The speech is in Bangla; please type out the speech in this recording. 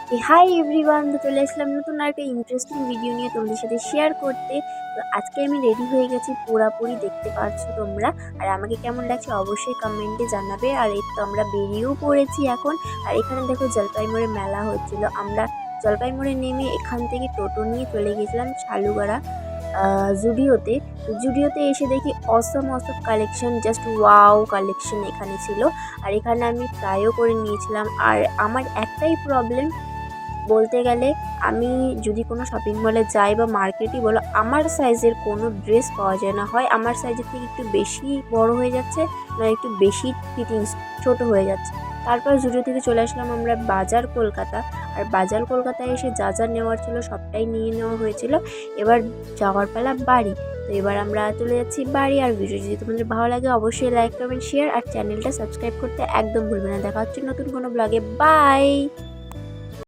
হাই এভরিওয়ান, তো চলে আসলাম নতুন আর একটা ইন্টারেস্টিং ভিডিও নিয়ে তোমাদের সাথে শেয়ার করতে। তো আজকে আমি রেডি হয়ে গেছি পুরাপুরি, দেখতে পাচ্ছো তোমরা। আর আমাকে কেমন লাগছে অবশ্যই কমেন্টে জানাবে। আর এই তো আমরা বেরিয়েও পড়েছি এখন। আর এখানে দেখো জলপাইমুড়ে মেলা হচ্ছিল। আমরা জলপাইমুড়ে নেমে এখান থেকে টোটো নিয়ে চলে গেছিলাম শালুগড়া জুডিওতে। জুডিওতে এসে দেখি অসম অসম কালেকশন, জাস্ট ওয়াও কালেকশন এখানে ছিল। আর এখানে আমি ট্রাইও করে নিয়েছিলাম। আর আমার একটাই প্রবলেম বলতে গেলে, আমি যদি কোনো শপিং মলে যাই বা মার্কেটই বলো, আমার সাইজের কোনো ড্রেস পাওয়া যায় না। হয় আমার সাইজের থেকে একটু বেশি বড় হয়ে যাচ্ছে, নয় একটু বেশি ফিটিংস ছোট হয়ে যাচ্ছে। তারপর জুডিও থেকে চলে আসলাম আমরা বাজার কলকাতা। আর বাজার কলকাতায় এসে যা যা নেওয়ার ছিল সবটাই নিয়ে নেওয়া হয়েছিল। এবার যাওয়ার পালা বাড়ি। তো এবার আমরা চলে যাচ্ছি বাড়ি। আর ভিডিও যদি তোমাদের ভালো লাগে অবশ্যই লাইক কমেন্ট শেয়ার আর চ্যানেলটা সাবস্ক্রাইব করতে একদম ভুলবে না। দেখা হচ্ছে নতুন কোনো ব্লগে। বাই।